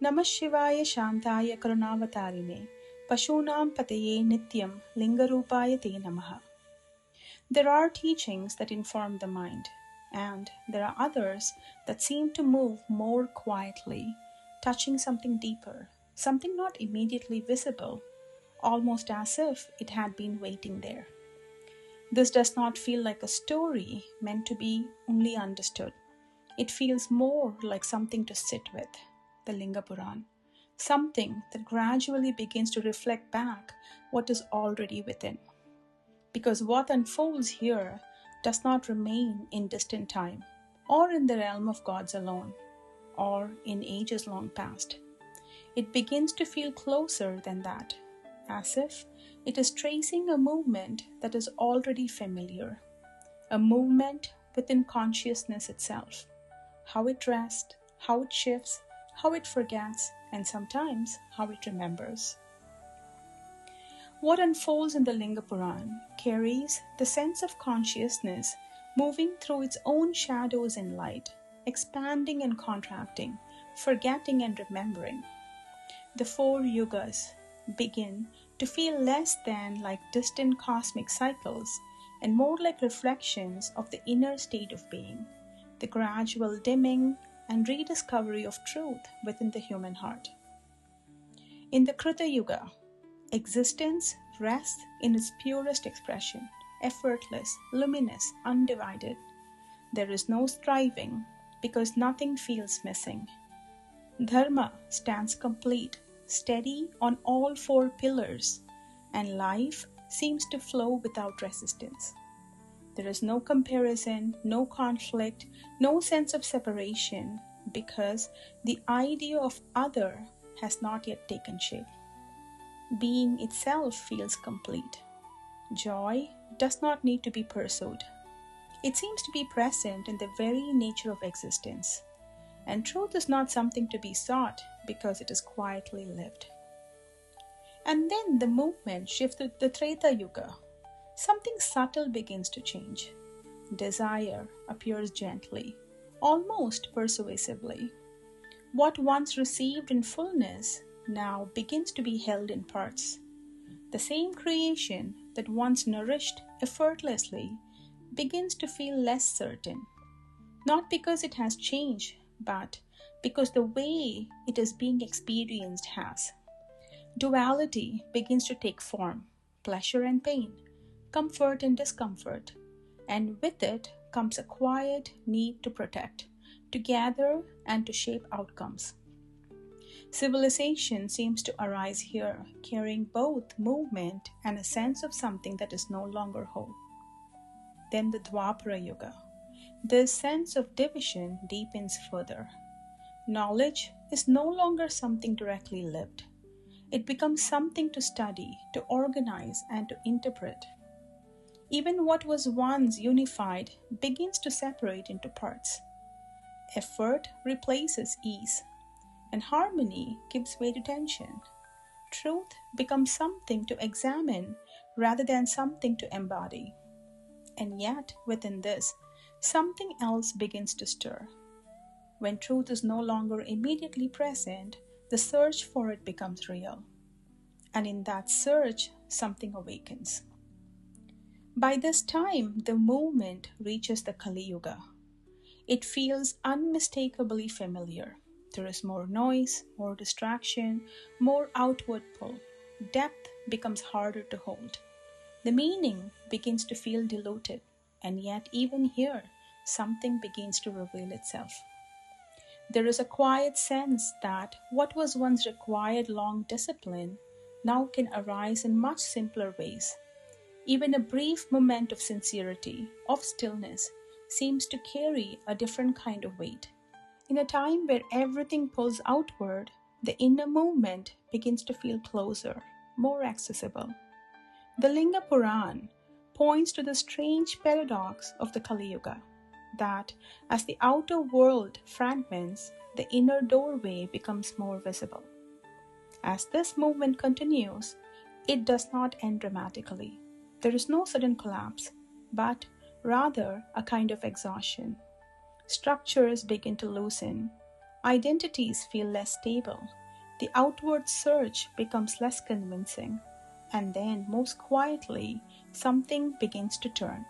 Namaḥ Śivāya Śāntaya Karunavatarine Pashunam Pataye Nityam Liṅga Purāṇa Te Namaḥ. There are teachings that inform the mind, and there are others that seem to move more quietly, touching something deeper, something not immediately visible, almost as if it had been waiting there. This does not feel like a story meant to be only understood. It feels more like something to sit with, the Liṅga Purāṇa, something that gradually begins to reflect back what is already within. Because what unfolds here does not remain in distant time, or in the realm of gods alone, or in ages long past. It begins to feel closer than that, as if it is tracing a movement that is already familiar, a movement within consciousness itself, how it rests, how it shifts, how it forgets, and sometimes how it remembers. What unfolds in the Liṅga Purāṇa carries the sense of consciousness moving through its own shadows in light, expanding and contracting, forgetting and remembering. The 4 Yugas begin to feel less than like distant cosmic cycles and more like reflections of the inner state of being, the gradual dimming and rediscovery of truth within the human heart. In the Krita Yuga, existence rests in its purest expression, effortless, luminous, undivided. There is no striving because nothing feels missing. Dharma stands complete, steady on all 4 pillars, and life seems to flow without resistance. There is no comparison, no conflict, no sense of separation, because the idea of other has not yet taken shape. Being itself feels complete. Joy does not need to be pursued. It seems to be present in the very nature of existence. And truth is not something to be sought because it is quietly lived. And then the movement shifts to the Treta Yuga. Something subtle begins to change. Desire appears gently, almost persuasively. What once received in fullness now begins to be held in parts. The same creation that once nourished effortlessly begins to feel less certain, not because it has changed, but because the way it is being experienced has. Duality begins to take form, pleasure and pain, comfort and discomfort, and with it comes a quiet need to protect, to gather and to shape outcomes. Civilization seems to arise here, carrying both movement and a sense of something that is no longer whole. Then the Dvapara Yuga. This sense of division deepens further. Knowledge is no longer something directly lived. It becomes something to study, to organize, and to interpret. Even what was once unified begins to separate into parts. Effort replaces ease, and harmony gives way to tension. Truth becomes something to examine rather than something to embody. And yet, within this, something else begins to stir. When truth is no longer immediately present, the search for it becomes real. And in that search, something awakens. By this time, the movement reaches the Kali Yuga. It feels unmistakably familiar. There is more noise, more distraction, more outward pull. Depth becomes harder to hold. The meaning begins to feel diluted, and yet even here, something begins to reveal itself. There is a quiet sense that what was once required long discipline now can arise in much simpler ways. Even a brief moment of sincerity, of stillness, seems to carry a different kind of weight. In a time where everything pulls outward, the inner movement begins to feel closer, more accessible. The Liṅga Purāṇa points to the strange paradox of the Kali Yuga, that as the outer world fragments, the inner doorway becomes more visible. As this movement continues, it does not end dramatically. There is no sudden collapse, but rather a kind of exhaustion. Structures begin to loosen, Identities feel less stable. The outward search becomes less convincing. And then, most quietly, something begins to turn.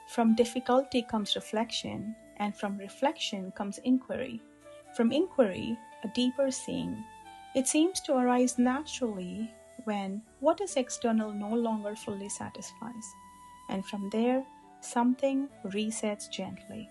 From difficulty comes reflection, and from reflection comes inquiry. From inquiry, a deeper seeing. It seems to arise naturally when what is external no longer fully satisfies. And from there, something resets gently.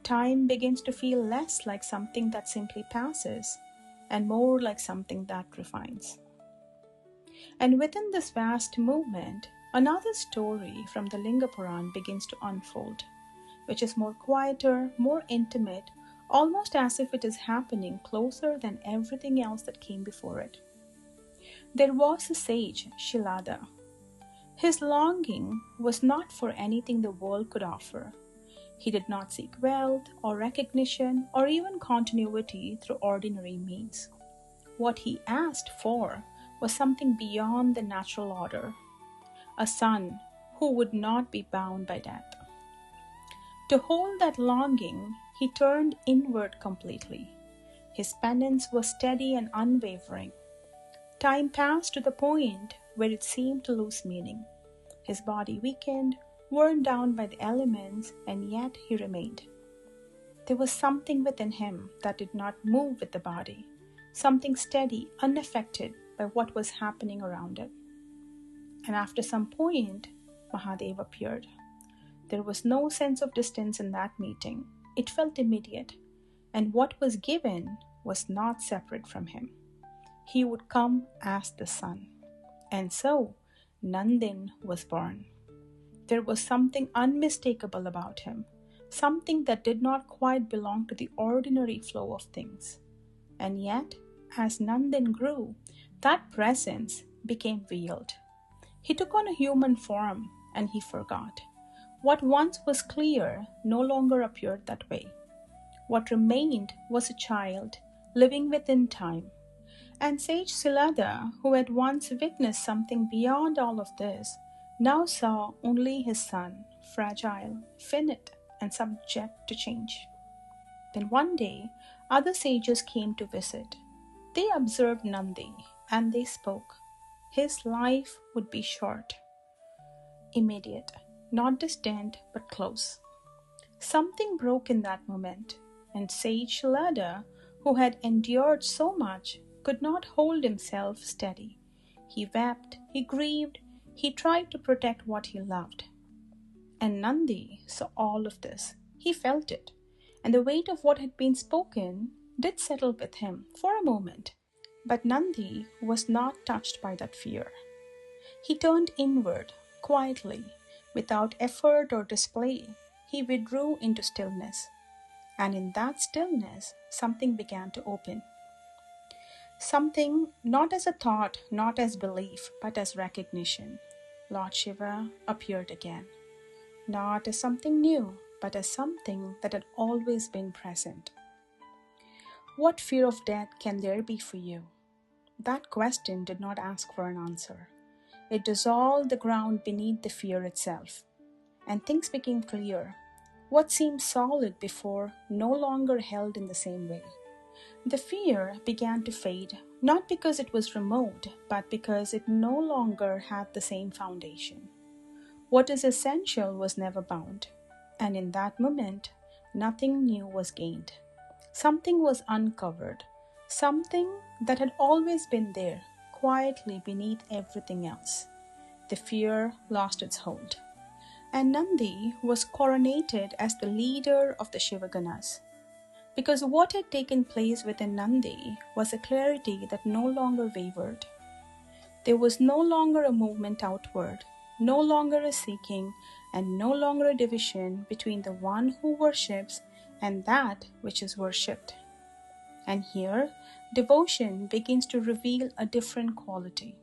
Time begins to feel less like something that simply passes, and more like something that refines. And within this vast movement, another story from the Liṅga Purāṇa begins to unfold, which is more quieter, more intimate, almost as if it is happening closer than everything else that came before it. There was a sage, Śivāya. His longing was not for anything the world could offer. He did not seek wealth or recognition or even continuity through ordinary means. What he asked for was something beyond the natural order, a son who would not be bound by death. To hold that longing, he turned inward completely. His penance was steady and unwavering. Time passed to the point where it seemed to lose meaning. His body weakened, worn down by the elements, and yet he remained. There was something within him that did not move with the body, something steady, unaffected by what was happening around it. And after some point, Mahadev appeared. There was no sense of distance in that meeting. It felt immediate, and what was given was not separate from him. He would come as the sun. And so, Nandin was born. There was something unmistakable about him, something that did not quite belong to the ordinary flow of things. And yet, as Nandin grew, that presence became veiled. He took on a human form, and he forgot. What once was clear no longer appeared that way. What remained was a child living within time. And sage Śivāya, who had once witnessed something beyond all of this, now saw only his son, fragile, finite, and subject to change. Then one day, other sages came to visit. They observed Nandi, and they spoke. His life would be short, immediate, not distant, but close. Something broke in that moment, and sage Śivāya, who had endured so much, could not hold himself steady. He wept, he grieved, he tried to protect what he loved. And Nandi saw all of this. He felt it, and the weight of what had been spoken did settle with him for a moment. But Nandi was not touched by that fear. He turned inward, quietly, without effort or display. He withdrew into stillness. And in that stillness, something began to open. Something not as a thought, not as belief, but as recognition. Lord Shiva appeared again. Not as something new, but as something that had always been present. What fear of death can there be for you? That question did not ask for an answer. It dissolved the ground beneath the fear itself. And things became clear. What seemed solid before no longer held in the same way. The fear began to fade, not because it was removed, but because it no longer had the same foundation. What is essential was never bound, and in that moment, nothing new was gained. Something was uncovered, something that had always been there, quietly beneath everything else. The fear lost its hold, and Nandi was coronated as the leader of the Shivaganas. Because what had taken place within Nandi was a clarity that no longer wavered. There was no longer a movement outward, no longer a seeking, and no longer a division between the one who worships and that which is worshipped. And here, devotion begins to reveal a different quality.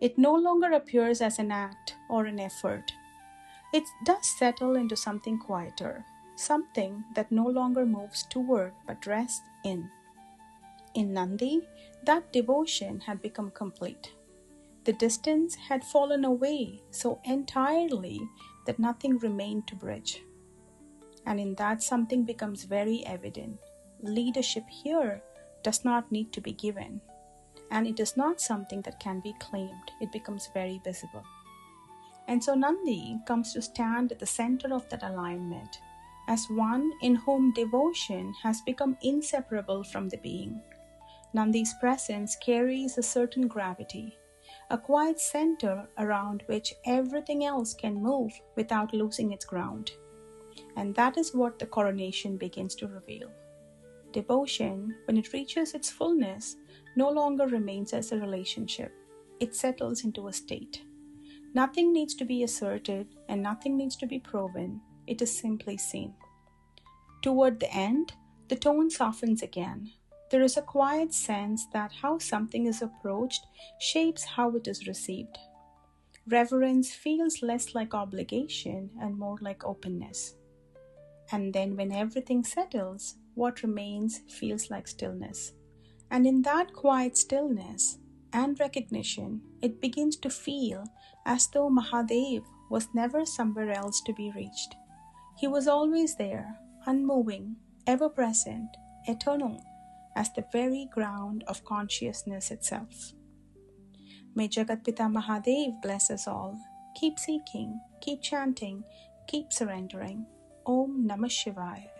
It no longer appears as an act or an effort. It does settle into something quieter, something that no longer moves toward but rests in. In Nandi, that devotion had become complete. The distance had fallen away so entirely that nothing remained to bridge. And in that, something becomes very evident. leadership here does not need to be given, and it is not something that can be claimed. It becomes very visible. And so Nandi comes to stand at the center of that alignment as one in whom devotion has become inseparable from the being. Nandi's presence carries a certain gravity, a quiet center around which everything else can move without losing its ground. And that is what the coronation begins to reveal. Devotion, when it reaches its fullness, no longer remains as a relationship. It settles into a state. Nothing needs to be asserted and nothing needs to be proven. It is simply seen. Toward the end, the tone softens again. There is a quiet sense that how something is approached shapes how it is received. Reverence feels less like obligation and more like openness. And then when everything settles, what remains feels like stillness. And in that quiet stillness and recognition, it begins to feel as though Mahadev was never somewhere else to be reached. He was always there, unmoving, ever-present, eternal, as the very ground of consciousness itself. May Jagatpita Mahadev bless us all. Keep seeking, keep chanting, keep surrendering. Om Namaḥ Śivāya.